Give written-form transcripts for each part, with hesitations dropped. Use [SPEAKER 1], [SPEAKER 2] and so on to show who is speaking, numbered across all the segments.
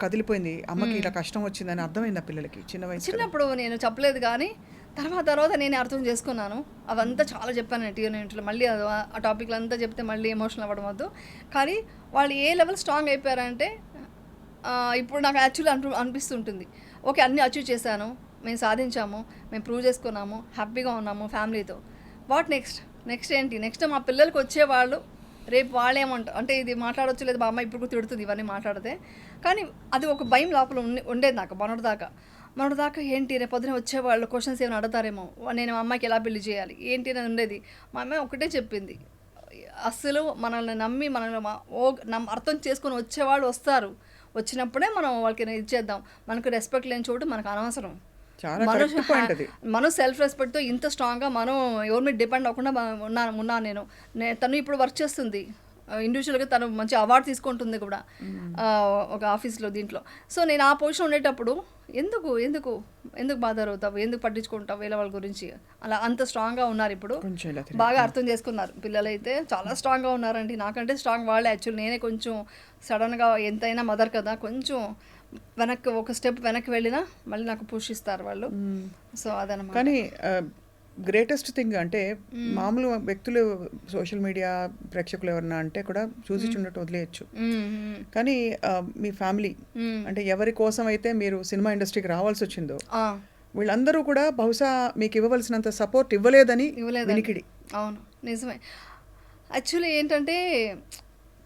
[SPEAKER 1] కదిలిపోయింది. అమ్మకి ఇలా కష్టం వచ్చిందని అర్థమైందా పిల్లలకి చిన్న వయసు కదా?
[SPEAKER 2] చిన్నప్పుడు నేను చెప్పలేదు కానీ తర్వాత నేనే అర్థం చేసుకున్నాను. అవంతా చాలా చెప్పాను నేను టీవీ మళ్ళీ ఆ టాపిక్లు అంతా చెప్తే మళ్ళీ ఎమోషనల్ అవ్వడం వద్దు. కానీ వాళ్ళు ఏ లెవెల్ స్ట్రాంగ్ అయిపోయారంటే ఇప్పుడు నాకు యాక్చువల్లీ అనిపిస్తుంటుంది. ఓకే, అన్నీ అచీవ్ చేశాను, మేము సాధించాము, మేము ప్రూవ్ చేసుకున్నాము, హ్యాపీగా ఉన్నాము ఫ్యామిలీతో. వాట్ నెక్స్ట్ ఏంటి? నెక్స్ట్ మా పిల్లలకి వచ్చేవాళ్ళు రేపు వాళ్ళేమంటారు అంటే ఇది మాట్లాడవచ్చు లేదు, మా అమ్మ ఇప్పుడు కూడా తిడుతుంది ఇవన్నీ మాట్లాడితే. కానీ అది ఒక భయం లోపల ఉండేది నాకు మొన్నటిదాకా ఏంటి రేపు పొద్దున వచ్చేవాళ్ళు క్వశ్చన్స్ ఏమైనా అడుగుతారేమో, నేను మా అమ్మాయికి ఎలా పెళ్లి చేయాలి ఏంటి అని ఉండేది. మా అమ్మాయి ఒకటే చెప్పింది, అస్సలు మనల్ని నమ్మి అర్థం చేసుకొని వచ్చేవాళ్ళు వస్తారు, వచ్చినప్పుడే మనం వాళ్ళకి ఇచ్చేద్దాం. మనకు రెస్పెక్ట్ లేని చోటు మనకు అనవసరం. మనం సెల్ఫ్ రెస్పెక్ట్తో ఇంత స్ట్రాంగ్గా మనం ఎవరి మీద డిపెండ్ అవ్వకుండా ఉన్నాను నేను. తను ఇప్పుడు వర్క్ చేస్తుంది ఇండివిజువల్గా, తను మంచి అవార్డు తీసుకుంటుంది కూడా ఒక ఆఫీస్లో దీంట్లో. సో నేను ఆ పొజిషన్ ఉండేటప్పుడు ఎందుకు బాధర్ అవుతావు, ఎందుకు పట్టించుకుంటావు వేరే వాళ్ళ గురించి? అలా అంత స్ట్రాంగ్గా ఉన్నారు ఇప్పుడు, బాగా అర్థం చేసుకున్నారు. పిల్లలైతే చాలా స్ట్రాంగ్గా ఉన్నారండి, నాకంటే స్ట్రాంగ్ వాళ్ళే. యాక్చువల్లీ నేనే కొంచెం సడన్గా ఎంతైనా మదర్ కదా, కొంచెం ఒక స్టెప్ వెనక్కి వెళ్ళినా మళ్ళీ నాకు పుష్ ఇస్తారు వాళ్ళు. సో అదనమాట.
[SPEAKER 1] కానీ గ్రేటెస్ట్ థింగ్ అంటే మామూలు వ్యక్తులు సోషల్ మీడియా ప్రేక్షకులు ఎవరన్నా అంటే కూడా చూసి చున్నట్టు వదిలేయచ్చు. కానీ మీ ఫ్యామిలీ అంటే ఎవరి కోసం అయితే మీరు సినిమా ఇండస్ట్రీకి రావాల్సి వచ్చిందో వీళ్ళందరూ కూడా బహుశా మీకు ఇవ్వవలసినంత సపోర్ట్ ఇవ్వలేదని వినికిడి.
[SPEAKER 2] అవును, నిజమే. యాక్చువల్లీ ఏంటంటే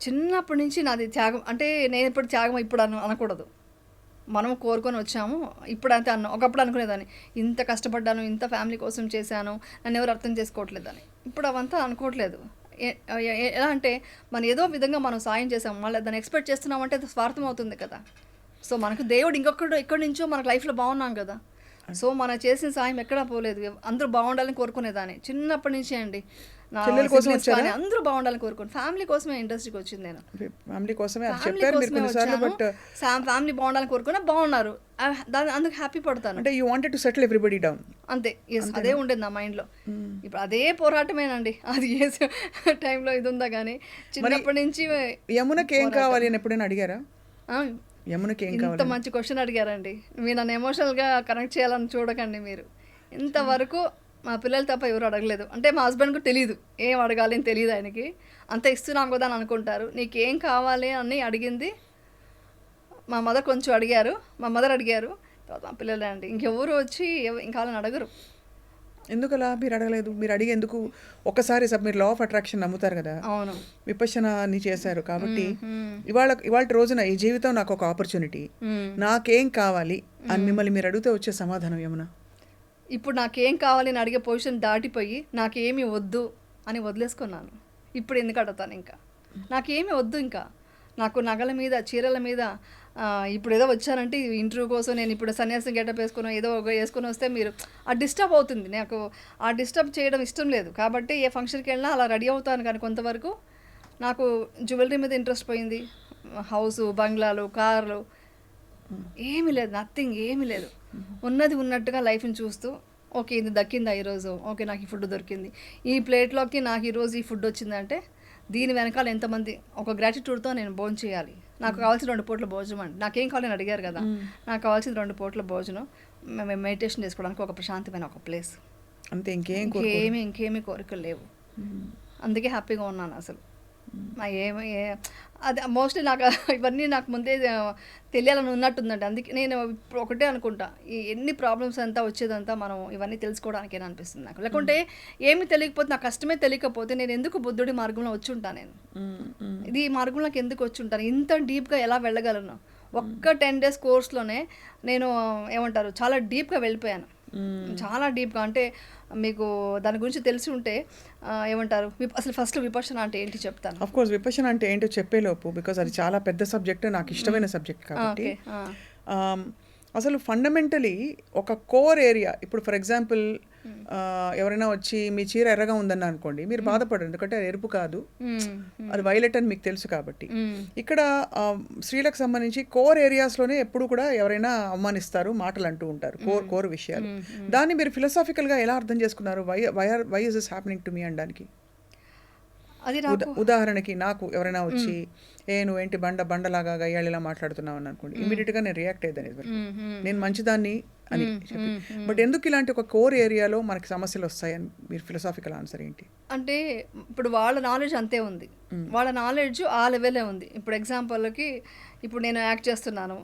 [SPEAKER 2] చిన్నప్పటి నుంచి నాది త్యాగం. అంటే నేను ఇప్పుడు త్యాగం ఇప్పుడు అనకూడదు, మనం కోరుకొని వచ్చాము. ఇప్పుడు అంతే ఒకప్పుడు అనుకునేదాన్ని, ఇంత కష్టపడ్డాను, ఇంత ఫ్యామిలీ కోసం చేశాను, నన్ను ఎవరు అర్థం చేసుకోవట్లేదని. ఇప్పుడు అవంతా అనుకోవట్లేదు. ఎలా అంటే మనం ఏదో విధంగా మనం సాయం చేసాము, మళ్ళీ దాన్ని ఎక్స్పెక్ట్ చేస్తున్నామంటే అది స్వార్థం అవుతుంది కదా. సో మనకు దేవుడు ఎక్కడి నుంచో మనకు లైఫ్లో బాగున్నాం కదా. సో మనం చేసిన సాయం ఎక్కడా పోలేదు, అందరూ బాగుండాలని కోరుకునేదాన్ని చిన్నప్పటి నుంచి అండి. అందరూ బాగుండాలని కోరుకోండి, ఫ్యామిలీ కోసమే ఇండస్ట్రీకి వచ్చింది నేను. ఫ్యామిలీ కోసమే ఫ్యామిలీ బాగుండాలని కోరుకున్నా, బాగున్నారు, అందుకు హ్యాపీ పడతాను.
[SPEAKER 1] అంటే you wanted to settle everybody down,
[SPEAKER 2] అంతే. అదే ఉండేది నా మైండ్లో. ఇప్పుడు అదే పోరాటమేనండి, అది ఏ టైంలో ఇది ఉందా కానీ చిన్నప్పటి నుంచి.
[SPEAKER 1] యమునకి ఏం కావాలి అని ఎప్పుడైనా అడిగారా? యమునకి ఏం కావాలి?
[SPEAKER 2] ఇంత మంచి క్వశ్చన్ అడిగారండి. మీరు నన్ను ఎమోషనల్గా కనెక్ట్ చేయాలని చూడకండి మీరు. ఇంతవరకు మా పిల్లలు తప్ప ఎవరు అడగలేదు. అంటే మా హస్బెండ్కు తెలియదు ఏం అడగాలి అని, తెలియదు ఆయనకి. అంత ఇస్తున్నాం కదా అని అనుకుంటారు. నీకేం కావాలి అని అడిగింది మా మదర్. కొంచెం అడిగారు, మా మదర్ అడిగారు, తర్వాత మా పిల్లలే అండి. ఇంకెవరు వచ్చి ఇంకా వాళ్ళని అడగరు.
[SPEAKER 1] ఎందుకలా మీరు అడగలేదు? మీరు అడిగి ఎందుకు? ఒక్కసారి మీరు లా ఆఫ్ అట్రాక్షన్ నమ్ముతారు కదా,
[SPEAKER 2] అవును,
[SPEAKER 1] విపశ్యనాన్ని చేశారు కాబట్టి ఇవాళ రోజున ఈ జీవితం నాకు ఒక ఆపర్చునిటీ, నాకేం కావాలి అని మిమ్మల్ని మీరు అడిగితే వచ్చే సమాధానం ఏమన్నా?
[SPEAKER 2] ఇప్పుడు నాకేం కావాలి అని అడిగే పొజిషన్ దాటిపోయి నాకేమీ వద్దు అని వదిలేసుకున్నాను. ఇప్పుడు ఎందుకు అడుగుతాను? ఇంకా నాకేమీ వద్దు, ఇంకా నాకు నగల మీద చీరల మీద ఇప్పుడు ఏదో వచ్చానంటే ఇంటర్వ్యూ కోసం నేను ఇప్పుడు సన్యాసం గెటప్ వేసుకుని ఏదో వేసుకొని వస్తే మీరు డిస్టర్బ్ అవుతుంది. నాకు డిస్టర్బ్ చేయడం ఇష్టం లేదు కాబట్టి ఏ ఫంక్షన్కి వెళ్ళినా అలా రెడీ అవుతాను. కానీ కొంతవరకు నాకు జ్యువెలరీ మీద ఇంట్రెస్ట్ పోయింది. హౌసు, బంగ్లాలు, కార్లు ఏమీ లేదు, నథింగ్, ఏమీ లేదు. ఉన్నది ఉన్నట్టుగా లైఫ్ని చూస్తూ, ఓకే ఇది దక్కిందా ఈరోజు, ఓకే నాకు ఈ ఫుడ్ దొరికింది, ఈ ప్లేట్లోకి నాకు ఈరోజు ఈ ఫుడ్ వచ్చిందంటే దీని వెనకాల ఎంతమంది ఒక గ్రాటిట్యూడ్తో నేను భోజనం చేయాలి. నాకు కావాల్సిన 2 పూట్ల భోజనం అండి. నాకేం కావాలని అడిగారు కదా, నాకు కావాల్సిన 2 పూట్ల భోజనం, మేము మెడిటేషన్ చేసుకోవడానికి ఒక ప్రశాంతమైన ఒక ప్లేస్,
[SPEAKER 1] అంతే.
[SPEAKER 2] ఇంకేమీ కోరికలు లేవు. అందుకే హ్యాపీగా ఉన్నాను అసలు. అది మోస్ట్లీ నాకు ఇవన్నీ నాకు ముందే తెలియాలని ఉన్నట్టుందండి. అందుకే నేను ఇప్పుడు ఒకటే అనుకుంటా, ఈ ఎన్ని ప్రాబ్లమ్స్ అంతా వచ్చేదంతా మనం ఇవన్నీ తెలుసుకోవడానికేనా అనిపిస్తుంది నాకు. లేకుంటే ఏమి తెలియకపోతే, నా కష్టమే తెలియకపోతే నేను ఎందుకు బుద్ధుడి మార్గంలో వచ్చి ఉంటాను? నేను ఇది ఈ మార్గంలోకి ఎందుకు వచ్చి ఉంటాను? ఇంత డీప్గా ఎలా వెళ్ళగలను? ఒక్క 10 days కోర్స్లోనే నేను ఏమంటారు చాలా డీప్గా వెళ్ళిపోయాను, చాలా డీప్గా. అంటే మీకు దాని గురించి తెలిసి ఉంటే ఏమంటారు, అసలు ఫస్ట్ విపశ్యన అంటే ఏంటి చెప్తాను.
[SPEAKER 1] ఆఫ్ కోర్స్ విపశ్యన అంటే ఏంటో చెప్పేలోపు, బికాజ్ అది చాలా పెద్ద సబ్జెక్ట్, నాకు ఇష్టమైన సబ్జెక్ట్ కాబట్టి. అసలు ఫండమెంటలీ ఒక కోర్ ఏరియా, ఇప్పుడు ఫర్ ఎగ్జాంపుల్ ఎవరైనా వచ్చి మీ చీర ఎర్రగా ఉందన్న అనుకోండి, మీరు బాధపడరు, ఎందుకంటే అది ఎరుపు కాదు, అది వైలెట్ అని మీకు తెలుసు కాబట్టి. ఇక్కడ స్త్రీలకు సంబంధించి కోర్ ఏరియాస్లోనే ఎప్పుడు కూడా ఎవరైనా అవమానిస్తారు, మాటలు అంటూ ఉంటారు, కోర్ విషయాలు. దాన్ని మీరు ఫిలసాఫికల్గా ఎలా అర్థం చేసుకున్నారు? Why is this happening to me అనడానికి?
[SPEAKER 2] అది నాకు
[SPEAKER 1] ఉదాహరణకి నాకు ఎవరైనా వచ్చి నువ్వేంటి బండలాగా గయ్యాళిలా మాట్లాడుతున్నావు అని అనుకోండి, ఇమీడియట్గా నేను రియాక్ట్ అయ్యేదాన్ని. నేను మంచిదాన్ని అని చెప్పి. బట్ ఎందుకు ఇలాంటి ఒక కోర్ ఏరియాలో మనకి సమస్యలు వస్తాయని మీరు ఫిలసాఫికల్ ఆన్సర్ ఏంటి?
[SPEAKER 2] అంటే ఇప్పుడు వాళ్ళ నాలెడ్జ్ అంతే ఉంది, వాళ్ళ నాలెడ్జ్ ఆ లెవెలే ఉంది. ఇప్పుడు ఎగ్జాంపుల్కి ఇప్పుడు నేను యాక్ట్ చేస్తున్నాను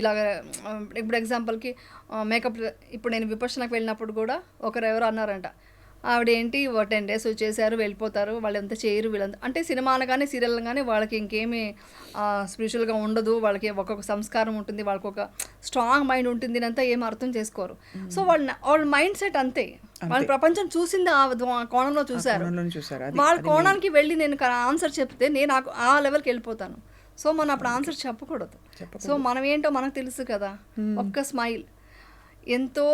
[SPEAKER 2] ఇలాగ, ఇప్పుడు ఎగ్జాంపుల్కి మేకప్, ఇప్పుడు నేను విపర్శనకు వెళ్ళినప్పుడు కూడా ఎవరు అన్నారంట, ఆవిడ ఏంటి 10 days వచ్చేసారు వెళ్ళిపోతారు, వాళ్ళు ఎంత చేయరు వీళ్ళంతా, అంటే సినిమా అనగానే సీరియల్ కానీ వాళ్ళకి ఇంకేమీ స్పిరిచువల్గా ఉండదు, వాళ్ళకి ఒక్కొక్క సంస్కారం ఉంటుంది, వాళ్ళకి ఒక స్ట్రాంగ్ మైండ్ ఉంటుంది అంతా ఏం అర్థం చేసుకోరు. సో వాళ్ళ మైండ్ సెట్ అంతే, వాళ్ళ ప్రపంచం చూసింది ఆ కోణంలో చూశారు. వాళ్ళ కోణానికి వెళ్ళి నేను ఆన్సర్ చెప్తే నేను ఆ లెవెల్కి వెళ్ళిపోతాను. సో మనం అప్పుడు ఆన్సర్ చెప్పకూడదు. సో మనం ఏంటో మనకు తెలుసు కదా. ఒక్క స్మైల్, ఎంతో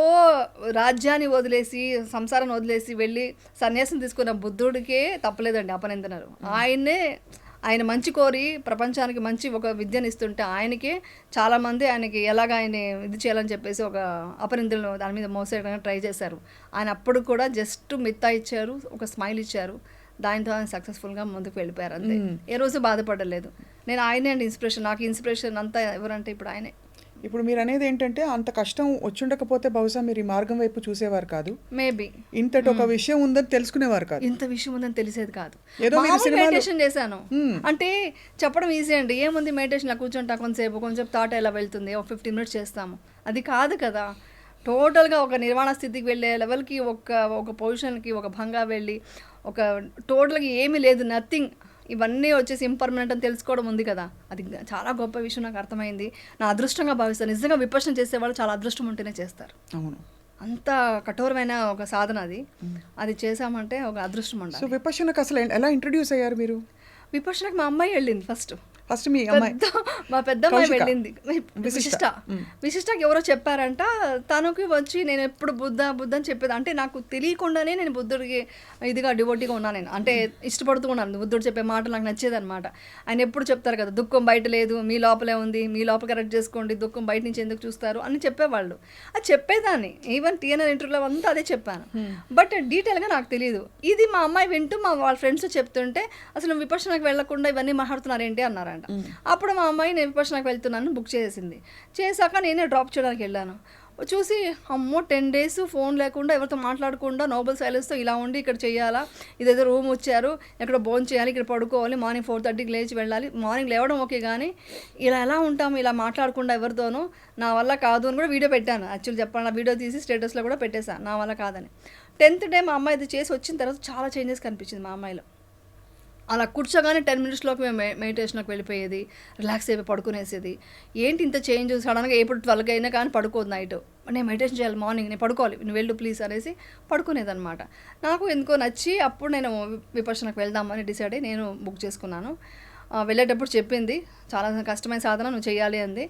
[SPEAKER 2] రాజ్యాన్ని వదిలేసి సంసారాన్ని వదిలేసి వెళ్ళి సన్యాసం తీసుకున్న బుద్ధుడికే తప్పలేదండి అపనిందనరు. ఆయన మంచి కోరి ప్రపంచానికి మంచి ఒక విద్యను ఇస్తుంటే ఆయనకే చాలామంది ఆయనకి ఎలాగ ఆయన ఇది చేయాలని చెప్పేసి ఒక అపనిందలను దాని మీద మోసేయడానికి ట్రై చేశారు. ఆయన అప్పుడు కూడా జస్ట్ మిత్తా ఇచ్చారు, ఒక స్మైల్ ఇచ్చారు, దానితో ఆయన సక్సెస్ఫుల్గా ముందుకు వెళ్ళిపోయారు అంతే. ఏ రోజు బాధపడలేదు. నేను ఆయనే అండి ఇన్స్పిరేషన్, నాకు ఇన్స్పిరేషన్ అంతా ఎవరంటే ఇప్పుడు ఆయనే.
[SPEAKER 1] ఇప్పుడు మీరు అనేది ఏంటంటే అంత కష్టం వచ్చుండకపోతే బహుశా మీరు ఈ మార్గం వైపు చూసేవారు కాదు,
[SPEAKER 2] మేబీ
[SPEAKER 1] ఇంతటి ఒక విషయం ఉందని తెలుసుకునేవారు కాదు,
[SPEAKER 2] ఇంత విషయం ఉందని తెలిసేది కాదు.
[SPEAKER 1] ఏదో
[SPEAKER 2] మెడిటేషన్ చేశాను అంటే చెప్పడం ఈజీ అండి, ఏముంది మెడిటేషన్ కూర్చుంటా కొంచెం థాట్ ఎలా వెళ్తుంది, ఒక 15 minutes చేస్తాము, అది కాదు కదా. టోటల్గా ఒక నిర్వాణ స్థితికి వెళ్ళే లెవెల్కి ఒక పొజిషన్కి ఒక భంగా వెళ్ళి ఒక టోటల్గా ఏమీ లేదు, నథింగ్, ఇవన్నీ వచ్చేసి ఇంపర్మనెంట్ అని తెలుసుకోవడం ఉంది కదా. అది చాలా గొప్ప విషయం, నాకు అర్థమైంది, నా అదృష్టంగా భావిస్తాను. నిజంగా విపర్శన చేసేవాళ్ళు చాలా అదృష్టం ఉంటేనే చేస్తారు.
[SPEAKER 1] అవును,
[SPEAKER 2] అంత కఠోరమైన ఒక సాధన అది చేసామంటే ఒక అదృష్టం ఉండాలి.
[SPEAKER 1] సో విపర్శనకు అసలు ఎలా ఇంట్రడ్యూస్ అయ్యారు మీరు?
[SPEAKER 2] విపర్శనకు మా అమ్మాయి వెళ్ళింది ఫస్ట్
[SPEAKER 1] మీ అమ్మాయి,
[SPEAKER 2] మా పెద్ద అమ్మాయి వెళ్ళింది. విశిష్టకి ఎవరో చెప్పారంట, తనకి వచ్చి నేను ఎప్పుడు బుద్ధ అని చెప్పేది, అంటే నాకు తెలియకుండానే నేను బుద్ధుడికి ఇదిగా డివోటీగా ఉన్నాను, నేను అంటే ఇష్టపడుతూ ఉన్నాను. బుద్ధుడు చెప్పే మాటలు నాకు నచ్చేది అనమాట. ఆయన ఎప్పుడు చెప్తారు కదా, దుఃఖం బయట లేదు, మీ లోపలే ఉంది, మీ లోపల కరెక్ట్ చేసుకోండి, దుఃఖం బయట నుంచి ఎందుకు చూస్తారు అని చెప్పేవాళ్ళు. అది చెప్పేదాన్ని, ఈవెన్ టీఎన్ఆర్ ఇంటర్వ్యూలో అంతా అదే చెప్పాను, బట్ డీటెయిల్గా నాకు తెలియదు. ఇది మా అమ్మాయి వింటూ వాళ్ళ ఫ్రెండ్స్ చెప్తుంటే అసలు విపర్శనకు వెళ్లకుండా ఇవన్నీ మాట్లాడుతున్నారు ఏంటి అన్నారంట. అప్పుడు మా అమ్మాయి నేను విపర్శనకు వెళ్తున్నాను బుక్ చేసింది. చేశాక నేనే డ్రాప్ చేయడానికి వెళ్ళాను. చూసి అమ్మో 10 days ఫోన్ లేకుండా ఎవరితో మాట్లాడకుండా నోబెల్ సైలెన్స్తో ఇలా ఉండి ఇక్కడ చేయాలా, ఇదేదో రూమ్ వచ్చారు, ఎక్కడ భోజనం చేయాలి, ఇక్కడ పడుకోవాలి, మార్నింగ్ 4:30కి లేచి వెళ్ళాలి, మార్నింగ్ లేవడం ఓకే కానీ ఇలా ఎలా ఉంటాము ఇలా మాట్లాడకుండా ఎవరితోనూ, నా వల్ల కాదు అని కూడా వీడియో పెట్టాను. యాక్చువల్లీ చెప్పాను, నా వీడియో తీసి స్టేటస్లో కూడా పెట్టేశాను, నా వల్ల కాదని. 10th day మా అమ్మాయి ఇది చేసి వచ్చిన తర్వాత చాలా చేంజెస్ కనిపించింది మా అమ్మాయిలో. అలా కూర్చోగానే 10 minutesలోకి మేము మెడిటేషన్లోకి వెళ్ళిపోయేది, రిలాక్స్ అయిపోయి పడుకునేసేది. ఏంటి ఇంత చేంజ్, సడన్గా ఎప్పుడు 12 అయినా కానీ పడుకోదు నైట్, నేను మెడిటేషన్ చేయాలి, మార్నింగ్ నేను పడుకోవాలి, నువ్వు వెళ్ళు ప్లీజ్ అనేసి పడుకునేదనమాట. నాకు ఎందుకో నచ్చి అప్పుడు నేను విపర్శనకు వెళ్దామని డిసైడ్ అయ్యి నేను బుక్ చేసుకున్నాను. వెళ్ళేటప్పుడు చెప్పింది, చాలా కష్టమైన సాధన నువ్వు చేయాలి అంది.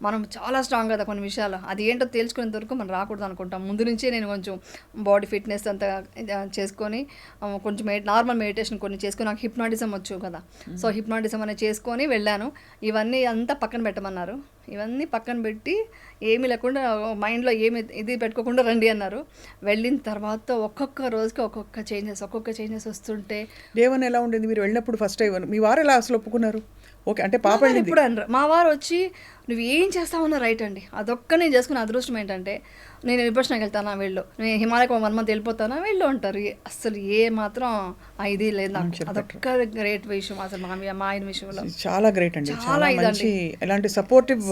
[SPEAKER 2] మనం చాలా స్ట్రాంగ్ కదా కొన్ని విషయాలు, అది ఏంటో తేల్చుకునేంత వరకు మనం రాకూడదు అనుకుంటాం. ముందు నుంచే నేను కొంచెం బాడీ ఫిట్నెస్ అంతా చేసుకొని కొంచెం నార్మల్ మెడిటేషన్ కొన్ని చేసుకొని, నాకు హిప్నాటిజం వచ్చు కదా, సో హిప్నాటిజం అనేది చేసుకొని వెళ్ళాను. ఇవన్నీ అంతా పక్కన పెట్టమన్నారు, ఇవన్నీ పక్కన పెట్టి ఏమీ లేకుండా మైండ్లో ఏమి ఇది పెట్టుకోకుండా రండి అన్నారు. వెళ్ళిన తర్వాత ఒక్కొక్క రోజుకి ఒక్కొక్క చేంజెస్ వస్తుంటే.
[SPEAKER 1] దేవన్ ఎలా ఉండేది మీరు వెళ్ళినప్పుడు ఫస్ట్ టైం? మీ వారు ఎలా అసలు ఒప్పుకున్నారు? ఓకే అంటే పాప
[SPEAKER 2] ఇప్పుడు అనరు, మా వారు వచ్చి నువ్వు ఏం చేస్తావన్నా రైట్ అండి, అదొక్క నేను చేసుకున్న అదృష్టం ఏంటంటే నేను విపర్శనకి వెళ్తానా వెళ్ళు, నేను హిమాలయకు 1 month వెళ్ళిపోతానా వెళ్ళు అంటారు. అసలు ఏ మాత్రం ఇది లేదు నాకు, అదొక్క గ్రేట్ విషయం అసలు మా ఆయన విషయంలో.
[SPEAKER 1] చాలా గ్రేట్ అండి, చాలా మంచి ఎలాంటి సపోర్టివ్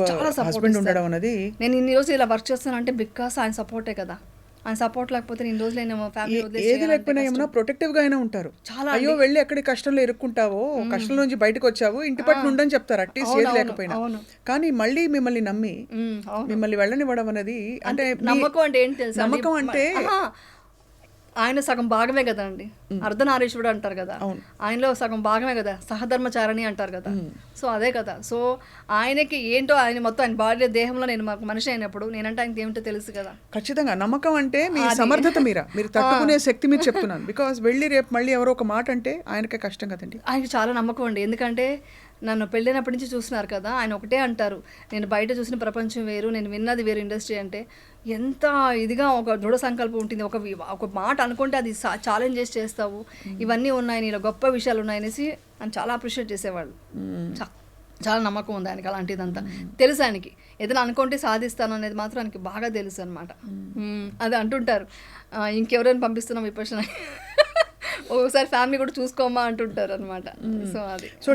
[SPEAKER 1] హస్బెండ్ ఉండడం అనేది. నేను
[SPEAKER 2] ఇన్ని రోజులు ఇలా వర్క్ చేస్తానంటే బికాస్ ఆయన సపోర్టే కదా, ఆయన సపోర్ట్ లేకపోతే ఇన్ని రోజులు నేను ఫ్యామిలీ
[SPEAKER 1] ఏది లేకపోయినా ఏమన్నా ప్రొటెక్టివ్ గా అయినా ఉంటారు. అయ్యో వెళ్ళి ఎక్కడి కష్టంలో ఇరుక్కుంటావో, కష్టం నుంచి బయటకు వచ్చావు, ఇంటి పట్టు ఉండని చెప్తారు అట్లీస్ట్ ఏది లేకపోయినా. కానీ మళ్ళీ మిమ్మల్ని నమ్మి మిమ్మల్ని వెళ్ళనివ్వడం అనేది, అంటే
[SPEAKER 2] నమ్మకం అంటే ఏంటి తెలుసా,
[SPEAKER 1] నమ్మకం అంటే
[SPEAKER 2] ఆయన సగం భాగమే కదా అండి, అర్ధనారీశ్వరుడు అంటారు కదా, ఆయనలో సగం భాగమే కదా, సహధర్మచారణి అంటారు కదా, సో అదే కదా. సో ఆయనకి ఏంటో ఆయన మొత్తం ఆయన బాడీ దేహంలో నేను మనిషి అయినప్పుడు నేనంటే ఆయనకి ఏమిటో తెలుసు కదా.
[SPEAKER 1] ఖచ్చితంగా నమ్మకం అంటే మీ సమర్థత మీరు తట్టుకునే శక్తి మీరు చెప్తున్నాను. బికాస్ వెళ్ళి రేపు మళ్ళీ ఎవరో ఒక మాట అంటే ఆయనకే కష్టం కదండి.
[SPEAKER 2] ఆయనకి చాలా నమ్మకం అండి, ఎందుకంటే నన్ను పెళ్ళైనప్పటి నుంచి చూస్తున్నారు కదా, ఆయన ఒకటే అంటారు, నేను బయట చూసిన ప్రపంచం వేరు, నేను విన్నది వేరు ఇండస్ట్రీ అంటే. ఎంత ఇదిగా ఒక దృఢ సంకల్పం ఉంటుంది, ఒక మాట అనుకుంటే అది ఛాలెంజ్ చేసి చేస్తావు, ఇవన్నీ ఉన్నాయి నీలో, గొప్ప విషయాలు ఉన్నాయనేసి అని చాలా అప్రిషియేట్ చేసేవాళ్ళు. చాలా నమ్మకం ఉంది ఆయనకి అలాంటిదంతా. తెలుసు ఆయనకి ఏదైనా అనుకుంటే సాధిస్తాను అనేది మాత్రం ఆయనకి బాగా తెలుసు అనమాట. అది అంటుంటారు, ఇంకెవరైనా పంపిస్తున్నాం విపక్షణ, ఒకసారి ఫ్యామిలీ కూడా చూసుకోమా అంటుంటారు అనమాట. సో అది.
[SPEAKER 1] సో